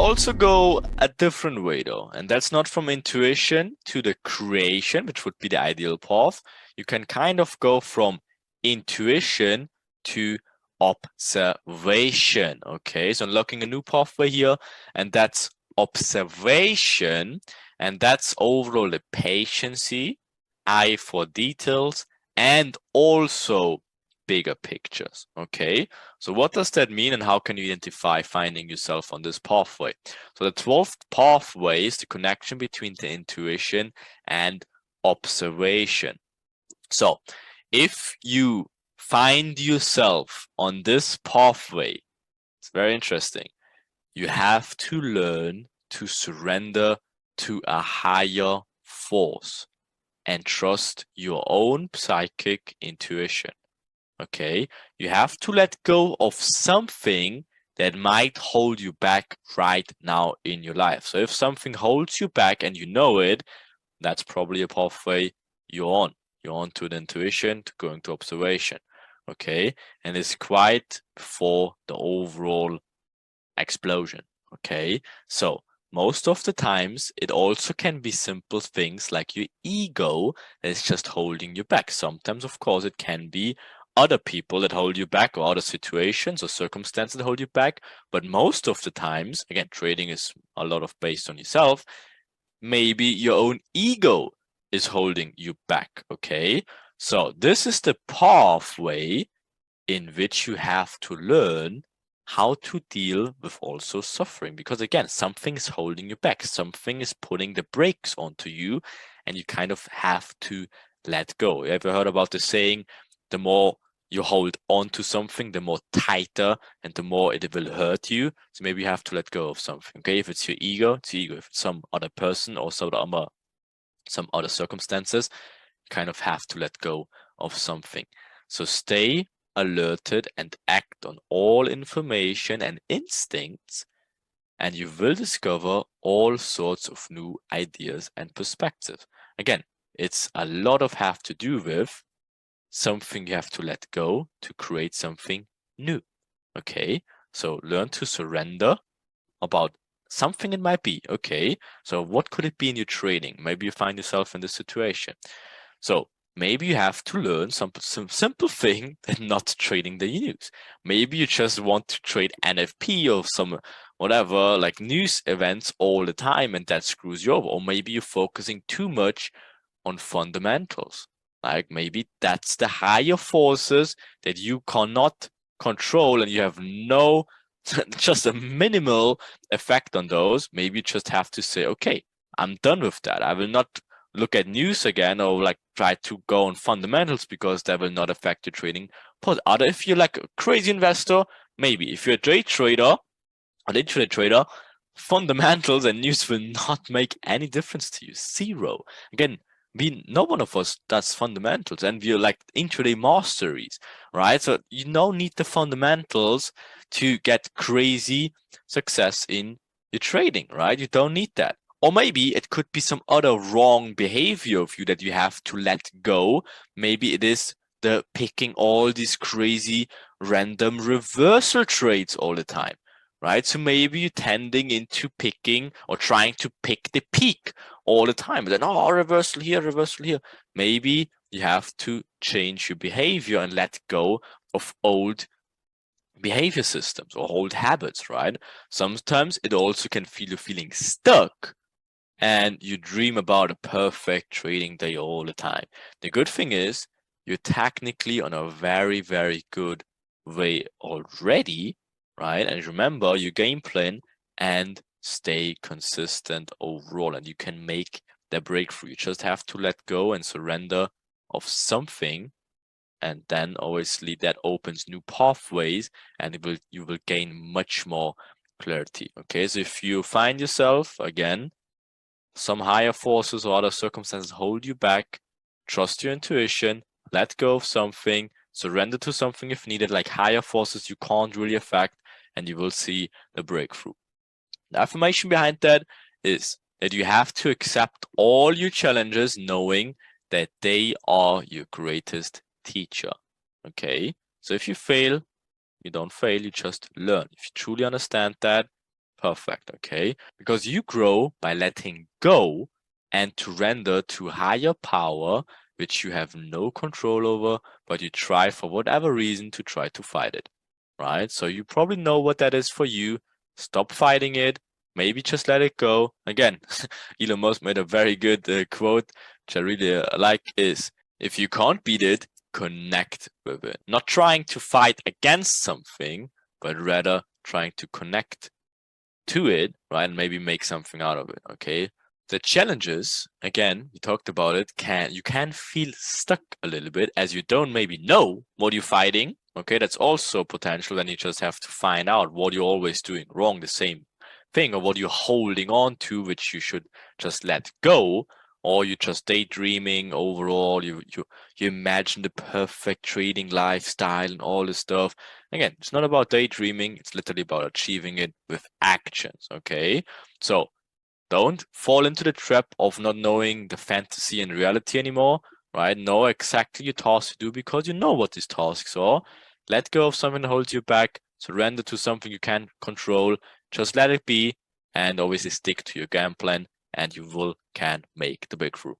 also go a different way though, and that's not from intuition to the creation, which would be the ideal path. You can kind of go from intuition to observation. Okay, so unlocking a new pathway here, and that's observation, and that's overall the patience, eye for details, and also bigger pictures. Okay, so what does that mean, and how can you identify finding yourself on this pathway? So the 12th pathway is the connection between the intuition and observation. So if you find yourself on this pathway, it's very interesting. You have to learn to surrender to a higher force and trust your own psychic intuition. Okay, you have to let go of something that might hold you back right now in your life. So if something holds you back and you know it, that's probably a pathway you're on. You're on to the intuition, to going to observation. Okay, and it's quite before the overall explosion. Okay, so most of the times it also can be simple things like your ego that is just holding you back. Sometimes, of course, it can be other people that hold you back, or other situations or circumstances that hold you back. But most of the times, again, trading is a lot of based on yourself. Maybe your own ego is holding you back. Okay, so this is the pathway in which you have to learn how to deal with also suffering, because again, something is holding you back, something is putting the brakes onto you, and you kind of have to let go. You ever heard about the saying, the more you hold on to something, the more tighter and the more it will hurt you? So maybe you have to let go of something. Okay, if it's your ego, it's your ego. If it's some other person or some other circumstances, you kind of have to let go of something. So stay alerted and act on all information and instincts, and you will discover all sorts of new ideas and perspectives. Again, it's a lot of have to do with something you have to let go to create something new. Okay, so learn to surrender about something it might be. Okay, so what could it be in your trading? Maybe you find yourself in this situation. So maybe you have to learn some simple thing and not trading the news. Maybe you just want to trade NFP or some whatever, like news events all the time, and that screws you over. Or maybe you're focusing too much on fundamentals. Like maybe that's the higher forces that you cannot control, and you have no, just a minimal effect on those. Maybe you just have to say, okay, I'm done with that. I will not look at news again, or like try to go on fundamentals, because that will not affect your trading. But other, if you're like a crazy investor, maybe if you're a day trader, an intraday trader, fundamentals and news will not make any difference to you. Zero. Again, no one of us does fundamentals, and we're like intraday masteries, right? So you don't need the fundamentals to get crazy success in your trading, right? You don't need that. Or maybe it could be some other wrong behavior of you that you have to let go. Maybe it is the picking all these crazy random reversal trades all the time, right? So maybe you're tending into picking or trying to pick the peak all the time. Then, oh, reversal here, reversal here. Maybe you have to change your behavior and let go of old behavior systems or old habits, right? Sometimes it also can feel you feeling stuck and you dream about a perfect trading day all the time. The good thing is you're technically on a very, very good way already, right? And remember your game plan and stay consistent overall, and you can make the breakthrough. You just have to let go and surrender of something, and then obviously that opens new pathways, and you will gain much more clarity. Okay, so if you find yourself again, some higher forces or other circumstances hold you back, trust your intuition, let go of something, surrender to something if needed, like higher forces you can't really affect, and you will see the breakthrough. The affirmation behind that is that you have to accept all your challenges knowing that they are your greatest teacher. Okay, so if you fail, you don't fail, you just learn. If you truly understand that, Perfect, okay? Because you grow by letting go and to render to higher power, which you have no control over, but you try for whatever reason to try to fight it, right? So you probably know what that is for you. Stop fighting it. Maybe just let it go. Again, Elon Musk made a very good quote, which I really like, is if you can't beat it, connect with it. Not trying to fight against something, but rather trying to connect to it, right? And maybe make something out of it, okay? The challenges, again, we talked about it, you can feel stuck a little bit as you don't maybe know what you're fighting, okay? That's also potential, and you just have to find out what you're always doing wrong, the same thing, or what you're holding on to, which you should just let go, or you're just daydreaming overall, you imagine the perfect trading lifestyle and all this stuff. Again, it's not about daydreaming, it's literally about achieving it with actions, okay? So don't fall into the trap of not knowing the fantasy and reality anymore, right? Know exactly your tasks to do because you know what these tasks are. Let go of something that holds you back, surrender to something you can't control, just let it be, and obviously stick to your game plan, and you can make the breakthrough.